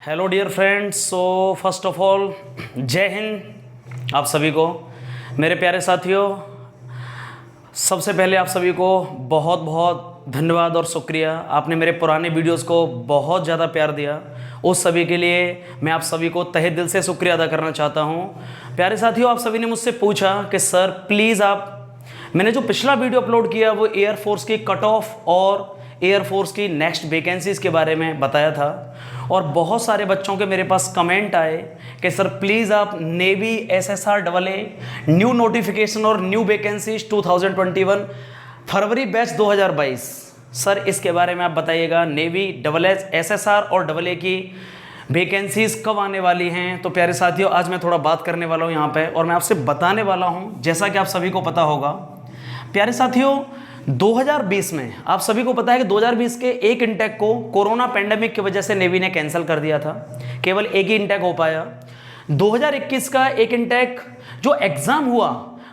Hello dear friends. So first of all Jai Hind आप सभी को। मेरे प्यारे साथियों, सबसे पहले आप सभी को बहुत बहुत धन्यवाद और शुक्रिया। आपने मेरे पुराने वीडियोस को बहुत ज़्यादा प्यार दिया, उस सभी के लिए मैं आप सभी को तहे दिल से शुक्रिया अदा करना चाहता हूँ। प्यारे साथियों, आप सभी ने मुझसे पूछा कि सर प्लीज़ मैंने जो पिछला वीडियो अपलोड किया वो एयरफोर्स की कट ऑफ और एयरफोर्स की नेक्स्ट वैकेंसीज़ के बारे में बताया था, और बहुत सारे बच्चों के मेरे पास कमेंट आए कि सर प्लीज़ आप navy SSR AA new notification और न्यू वैकेंसीज 2021 फरवरी बैच 2022 सर इसके बारे में आप बताइएगा। नेवी SSR और AA की वैकेंसीज कब आने वाली हैं। तो प्यारे साथियों, आज मैं थोड़ा बात करने वाला हूँ यहाँ पे, और मैं आपसे बताने वाला हूँ, जैसा कि आप सभी को पता होगा प्यारे साथियों, 2020 में आप सभी को पता है कि 2020 के एक इंटेक को कोरोना पेंडेमिक की वजह से नेवी ने कैंसिल कर दिया था, केवल एक ही इंटेक हो पाया। 2021 का एक इंटेक जो एग्ज़ाम हुआ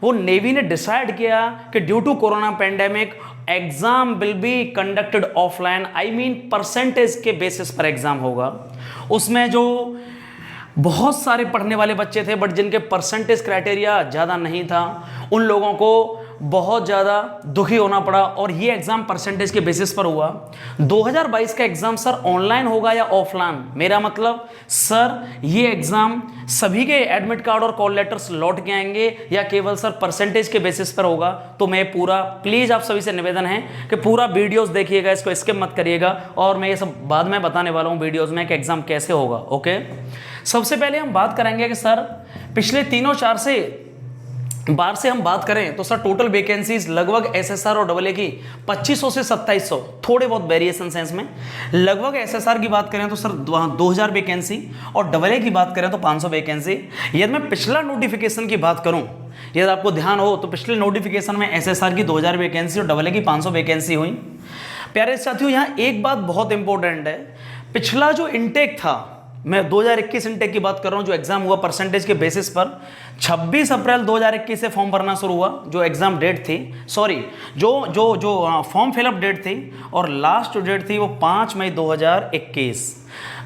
वो नेवी ने डिसाइड किया कि due to corona pandemic exam will be conducted offline, I mean percentage के बेसिस पर एग्ज़ाम होगा। उसमें जो बहुत सारे पढ़ने वाले बच्चे थे बट जिनके परसेंटेज क्राइटेरिया ज़्यादा नहीं था, उन लोगों को बहुत ज़्यादा दुखी होना पड़ा, और ये एग्ज़ाम परसेंटेज के बेसिस पर हुआ। 2022 का एग्ज़ाम सर ऑनलाइन होगा या ऑफलाइन, मेरा मतलब सर ये एग्ज़ाम सभी के एडमिट कार्ड और कॉल लेटर्स लौट के आएंगे या केवल सर परसेंटेज के बेसिस पर होगा। तो मैं पूरा प्लीज़ आप सभी से निवेदन है कि पूरा वीडियोस देखिएगा, इसको स्किप मत करिएगा, और मैं ये सब बाद में बताने वाला हूँ वीडियोज़ में कि एग्ज़ाम कैसे होगा। ओके, सबसे पहले हम बात करेंगे कि सर पिछले 3-4 बार से हम बात करें तो सर टोटल वैकेंसीज लगभग SSR और AA की 2500 से 2700, थोड़े बहुत वेरिएशन हैं इसमें। लगभग SSR की बात करें तो सर 2000 वैकेंसी, और AA की बात करें तो 500 वैकेंसी। यदि मैं पिछला नोटिफिकेशन की बात करूं, यदि आपको ध्यान हो तो पिछले नोटिफिकेशन में SSR की 2000 वैकेंसी और AA की 500 वैकेंसी हुई। प्यारे साथियों, यहाँ एक बात बहुत इंपॉर्टेंट है, पिछला जो इंटेक था, मैं 2021 इंटेक की बात कर रहा हूं, जो एग्जाम हुआ परसेंटेज के बेसिस पर 26 अप्रैल 2021 से फॉर्म भरना शुरू हुआ, जो एग्जाम डेट थी, सॉरी जो फॉर्म फिलअप डेट थी, और लास्ट जो डेट थी वो 5 मई 2021।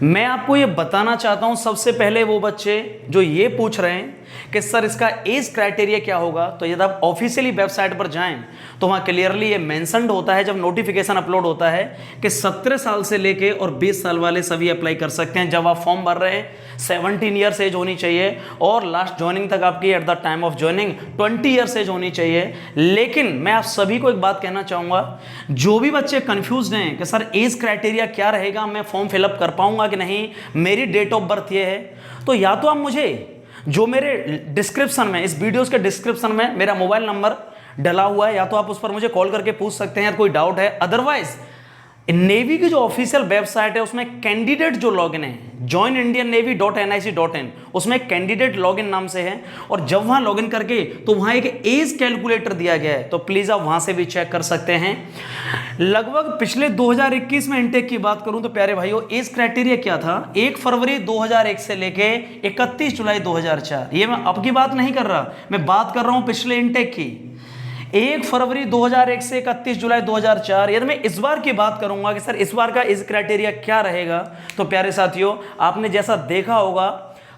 मैं आपको ये बताना चाहता हूं, सबसे पहले वो बच्चे जो ये पूछ रहे हैं कि सर इसका एज क्राइटेरिया क्या होगा, तो यदि आप ऑफिशियली वेबसाइट पर जाएं तो वहाँ क्लियरली ये मेंशन्ड होता है जब नोटिफिकेशन अपलोड होता है कि 17 साल से लेके और 20 साल वाले सभी अप्लाई कर सकते हैं। जब आप फॉर्म भर रहे हैं 17 ईयर्स एज होनी चाहिए, और लास्ट ज्वाइनिंग तक आपकी at the time of joining 20 years age होनी चाहिए। लेकिन मैं आप सभी को एक बात कहना चाहूँगा, जो भी बच्चे कन्फ्यूज हैं कि सर एज क्राइटेरिया क्या रहेगा, मैं फॉर्म फिलअप कर पाऊँगा कि नहीं, मेरी डेट ऑफ बर्थ ये है, तो या तो आप मुझे जो मेरे डिस्क्रिप्शन में, इस वीडियोस के डिस्क्रिप्शन में मेरा मोबाइल नंबर डला हुआ है, या तो आप उस पर मुझे कॉल करके पूछ सकते हैं, कोई डाउट है। अदरवाइज नेवी की जो ऑफिशियल वेबसाइट है उसमें कैंडिडेट जो लॉगिन है joinindianNavy.nic.in, उसमें कैंडिडेट लॉगिन नाम से है, और जब वहां लॉगिन करके तो वहां एक एज कैलकुलेटर दिया गया है, तो प्लीज आप वहां से भी चेक कर सकते हैं। लगभग पिछले 2021 में इंटेक की बात करूं तो प्यारे भाइयों, एज क्राइटेरिया क्या था, 1 फरवरी 2001 से लेके 31 जुलाई 2004, ये मैं अब की बात नहीं कर रहा, मैं बात कर रहा हूं पिछले इंटेक की, 1 फरवरी 2001 से 31 जुलाई 2004। यदि मैं इस बार की बात करूंगा कि सर इस बार का एज क्राइटेरिया क्या रहेगा, तो प्यारे साथियों आपने जैसा देखा होगा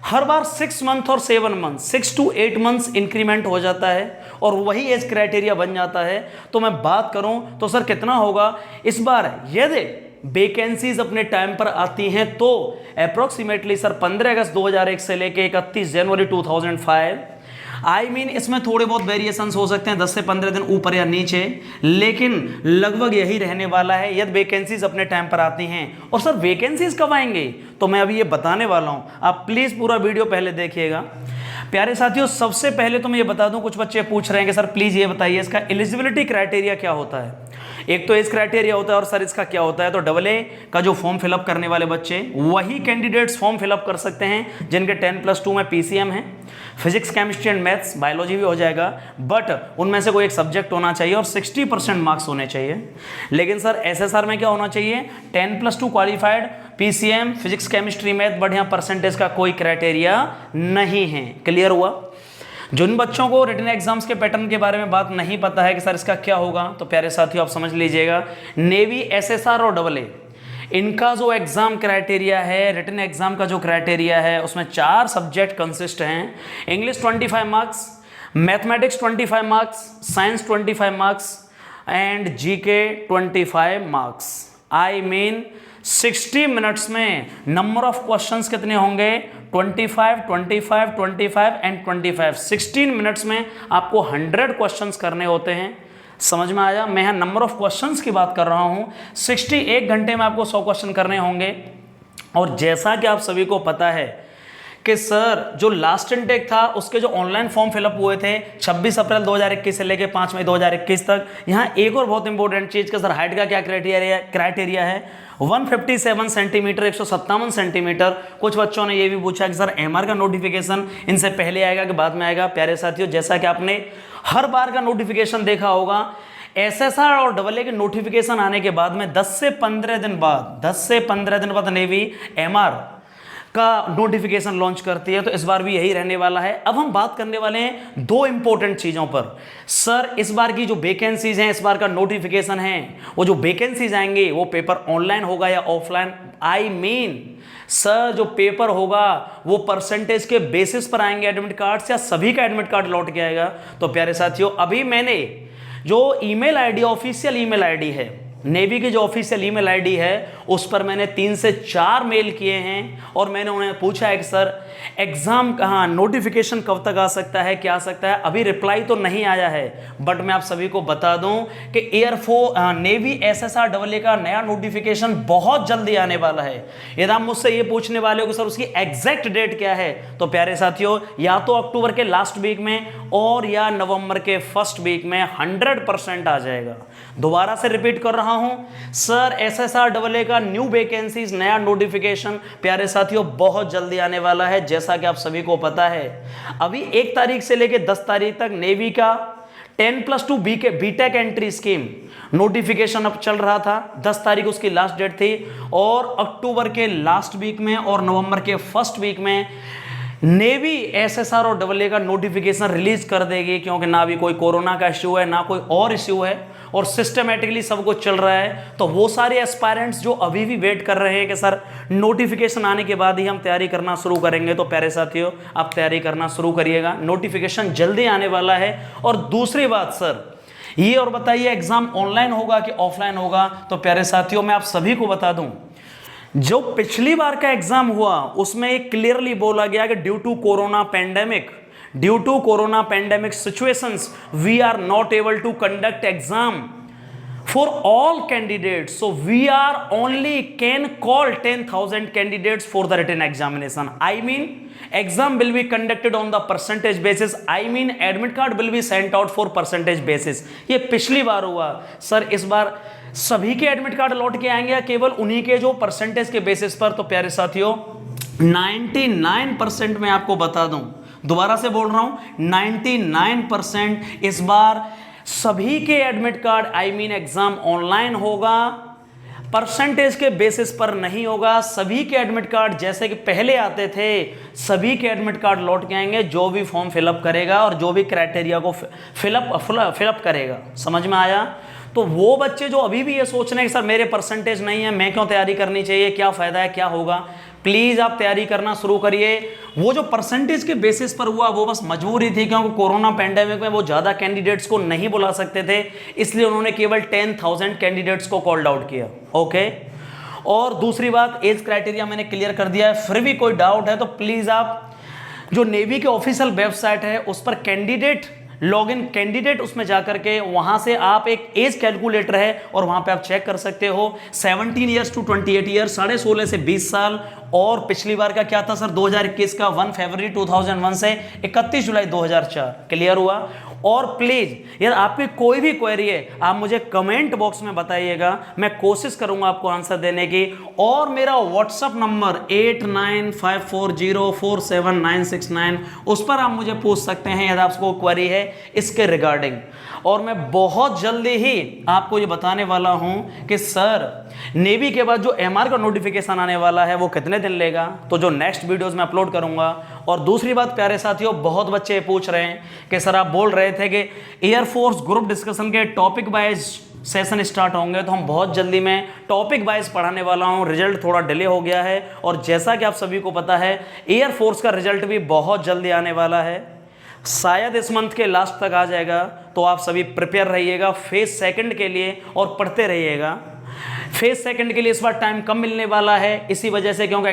हर बार 6 मंथ और 7 मंथ, 6 to 8 मंथ्स इंक्रीमेंट हो जाता है और वही एज क्राइटेरिया बन जाता है। तो मैं बात करूं तो सर कितना होगा इस बार, यदि वैकेंसीज अपने टाइम पर आती हैं तो अप्रोक्सीमेटली सर 15 अगस्त 2001 से लेके 31 जनवरी 2005, आई मीन इसमें थोड़े बहुत वेरिएशंस हो सकते हैं, 10 से 15 दिन ऊपर या नीचे, लेकिन लगभग यही रहने वाला है यदि वैकेंसीज अपने टाइम पर आती हैं। और सर वैकेंसीज कब आएंगे तो मैं अभी ये बताने वाला हूं, आप प्लीज पूरा वीडियो पहले देखिएगा। प्यारे साथियों, सबसे पहले तो मैं ये बता दूं, कुछ बच्चे पूछ रहे हैं कि सर प्लीज ये बताइए इसका एलिजिबिलिटी क्राइटेरिया क्या होता है। एक तो एज क्राइटेरिया होता है, और सर इसका क्या होता है, तो AA का जो फॉर्म फिलअप करने वाले बच्चे वही कैंडिडेट्स फॉर्म फिलअप कर सकते हैं जिनके 10+2 में PCM है, physics chemistry and maths, biology भी हो जाएगा, बट उनमें से कोई एक सब्जेक्ट होना चाहिए और 60% मार्क्स होने चाहिए। लेकिन सर SSR में क्या होना चाहिए, 10+2 qualified, PCM, physics chemistry math, but यहाँ परसेंटेज का कोई क्राइटेरिया नहीं है। क्लियर हुआ। जिन बच्चों को रिटन एग्जाम्स के पैटर्न के बारे में बात नहीं पता है कि सर इसका क्या होगा, तो प्यारे साथियों आप समझ लीजिएगा, नेवी SSR और AA इनका जो एग्ज़ाम क्राइटेरिया है, रिटन एग्ज़ाम का जो क्राइटेरिया है, उसमें 4 सब्जेक्ट कंसिस्ट हैं। English 25 marks, mathematics 25 marks, science 25 marks and GK 25 marks. I mean 60 minutes में नंबर ऑफ क्वेश्चंस कितने होंगे? 25, 25, 25 एंड 25। 16 मिनट्स में आपको 100 क्वेश्चंस करने होते हैं। समझ में आया? मैं यहाँ नंबर ऑफ क्वेश्चंस की बात कर रहा हूँ। 61 घंटे में आपको 100 क्वेश्चन करने होंगे। और जैसा कि आप सभी को पता है कि सर जो लास्ट इनटेक था उसके जो ऑनलाइन फॉर्म फिलअप हुए थे 26 अप्रैल 2021 से लेके 5 मई 2021 तक, यहाँ एक और बहुत इंपॉर्टेंट चीज़ कि सर हाइट का क्या क्राइटेरिया है? 157 सेंटीमीटर, 157 सेंटीमीटर। कुछ बच्चों ने ये भी पूछा कि सर एमआर का नोटिफिकेशन इनसे पहले आएगा कि बाद में आएगा? प्यारे साथियों, जैसा कि आपने हर बार का नोटिफिकेशन देखा होगा, एसएसआर और डबल ए के नोटिफिकेशन आने के बाद में 10 से 15 दिन बाद नेवी एमआर का नोटिफिकेशन लॉन्च करती है। तो इस बार भी यही रहने वाला है। अब हम बात करने वाले हैं 2 इंपॉर्टेंट चीज़ों पर। सर इस बार की जो वैकेंसीज हैं, इस बार का नोटिफिकेशन है, वो जो वैकेंसीज आएंगे वो पेपर ऑनलाइन होगा या ऑफलाइन? आई मीन सर जो पेपर होगा वो परसेंटेज के बेसिस पर आएंगे एडमिट कार्ड्स, या सभी का एडमिट कार्ड लौट के आएगा? तो प्यारे साथियों, अभी मैंने जो email ID, official email ID है, नेवी की जो ऑफिशियल ईमेल आईडी है, उस पर मैंने 3 से 4 मेल किए हैं और मैंने उन्हें पूछा है कि सर एग्जाम कहाँ, नोटिफिकेशन कब तक आ सकता है, क्या आ सकता है? अभी रिप्लाई तो नहीं आया है, बट मैं आप सभी को बता दूं कि नेवी एसएसआर डबल ए का नया नोटिफिकेशन बहुत जल्दी आने वाला है। यदि आप मुझसे ये पूछने वाले हो कि सर उसकी एग्जैक्ट डेट क्या है, तो प्यारे साथियों, या तो अक्टूबर के लास्ट वीक में और या नवंबर के फर्स्ट वीक में 100% आ जाएगा। दोबारा से रिपीट कर रहा हूं, सर एसएसआर डबल ए का न्यू वैकेंसीज, नया नोटिफिकेशन प्यारे साथियों बहुत जल्दी आने वाला है। जैसा कि आप सभी को पता है, अभी 1 तारीख से लेकर 10 तारीख तक नेवी का 10+2 बीटेक एंट्री स्कीम नोटिफिकेशन अब चल रहा था। 10 तारीख उसकी लास्ट डेट थी और अक्टूबर के लास्ट वीक में और नवंबर के फर्स्ट वीक में नेवी एसएसआर और डबल ए का नोटिफिकेशन रिलीज कर देगी, क्योंकि ना भी कोई कोरोना का इश्यू है, ना कोई और इश्यू है और सिस्टमेटिकली सब कुछ चल रहा है। तो वो सारे एस्पायरेंट्स जो अभी भी वेट कर रहे हैं कि सर नोटिफिकेशन आने के बाद ही हम तैयारी करना शुरू करेंगे, तो प्यारे साथियों आप तैयारी करना शुरू करिएगा, नोटिफिकेशन जल्दी आने वाला है। और दूसरी बात सर, ये और बताइए एग्जाम ऑनलाइन होगा कि ऑफलाइन होगा? तो प्यारे साथियों मैं आप सभी को बता दूं, जो पिछली बार का एग्जाम हुआ उसमें एक क्लियरली बोला गया कि due to corona pandemic situations we are not able to conduct exam for all candidates, so we are only can call 10,000 candidates for the written examination. I mean exam will be conducted on the percentage basis, I mean admit card will be sent out for percentage basis। ये पिछली बार हुआ। Sir इस बार सभी के admit card लौट के आएंगे या केवल उन्हीं के जो परसेंटेज के बेसिस पर? तो प्यारे साथियों 99% मैं आपको बता दूं, दोबारा से बोल रहा हूं, 99% इस बार सभी के admit card, I mean exam online होगा, परसेंटेज के बेसिस पर नहीं होगा। सभी के एडमिट कार्ड जैसे कि पहले आते थे, सभी के एडमिट कार्ड लौट के आएंगे जो भी फॉर्म फिलअप करेगा और जो भी क्राइटेरिया को फिलअप करेगा। समझ में आया? तो वो बच्चे जो अभी भी ये सोच रहे हैं कि सर मेरे परसेंटेज नहीं है, मैं क्यों तैयारी करनी चाहिए, क्या फ़ायदा है, क्या होगा, प्लीज़ आप तैयारी करना शुरू करिए। वो जो परसेंटेज के बेसिस पर हुआ वो बस मजबूरी थी, क्योंकि कोरोना पैंडेमिक में वो ज़्यादा कैंडिडेट्स को नहीं बुला सकते थे, इसलिए उन्होंने केवल 10,000 कैंडिडेट्स को कॉल्ड आउट किया। ओके। और दूसरी बात, एज क्राइटेरिया मैंने क्लियर कर दिया है। फिर भी कोई डाउट है तो प्लीज़ आप जो नेवी के ऑफिशियल वेबसाइट है उस पर कैंडिडेट उसमें जाकर के वहां से आप एक एज कैलकुलेटर है और वहां पे आप चेक कर सकते हो। 17 ईयर्स टू 28 ईयर्स, 16.5 से 20 साल। और पिछली बार का क्या था सर, 2021 का 1 फरवरी 2001 से 31 जुलाई 2004। क्लियर हुआ? और प्लीज यार आपकी कोई भी क्वेरी है आप मुझे कमेंट बॉक्स में बताइएगा, मैं कोशिश करूंगा आपको आंसर देने की। और मेरा व्हाट्सअप नंबर 8954047969, उस पर आप मुझे पूछ सकते हैं यदि आपको क्वेरी है इसके रिगार्डिंग। और मैं बहुत जल्दी ही आपको ये बताने वाला हूं कि सर नेवी के बाद जो एमआर का नोटिफिकेशन आने वाला है वो कितने दिन लेगा, तो जो नेक्स्ट वीडियोस में अपलोड करूंगा। और दूसरी बात प्यारे साथियों, बहुत बच्चे पूछ रहे हैं कि सर आप बोल रहे थे कि एयरफोर्स ग्रुप डिस्कशन के टॉपिक वाइज सेशन स्टार्ट होंगे तो हम बहुत जल्दी में टॉपिक वाइज पढ़ाने वाला हूं। रिजल्ट थोड़ा डिले हो गया है और जैसा कि आप सभी को पता है एयरफोर्स का रिजल्ट भी बहुत जल्दी आने वाला है, शायद इस मंथ के लास्ट तक आ जाएगा। तो आप सभी प्रिपेयर रहिएगा फेज सेकंड के लिए और पढ़ते रहिएगा। फेज सेकंड के लिए इस बार टाइम कम मिलने वाला है इसी वजह से, क्योंकि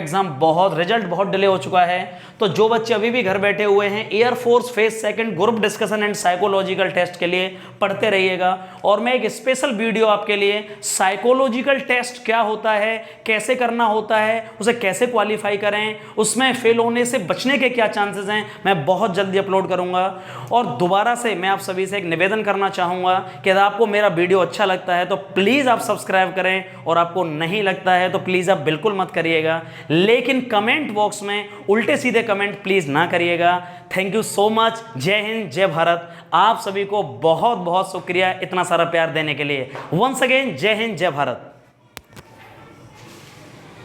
रिजल्ट बहुत डिले हो चुका है। तो जो बच्चे अभी भी घर बैठे हुए हैं air force phase second group discussion and psychological test के लिए पढ़ते रहिएगा। और मैं एक स्पेशल वीडियो आपके लिए साइकोलॉजिकल टेस्ट क्या होता है, कैसे करना होता है, उसे कैसे क्वालिफाई करें, उसमें फेल होने से बचने के क्या चांसेस हैं, मैं बहुत जल्दी अपलोड करूंगा। और दोबारा से मैं आप सभी से एक निवेदन करना चाहूंगा कि अगर आपको मेरा वीडियो अच्छा लगता है तो प्लीज़ आप सब्सक्राइब करें, और आपको नहीं लगता है तो प्लीज़ आप बिल्कुल मत करिएगा। लेकिन कमेंट बॉक्स में उल्टे सीधे कमेंट प्लीज़ ना करिएगा। Thank you so much. जय हिंद, जय भारत। आप सभी को बहुत बहुत शुक्रिया इतना सारा प्यार देने के लिए। वंस अगेन जय हिंद, जय भारत।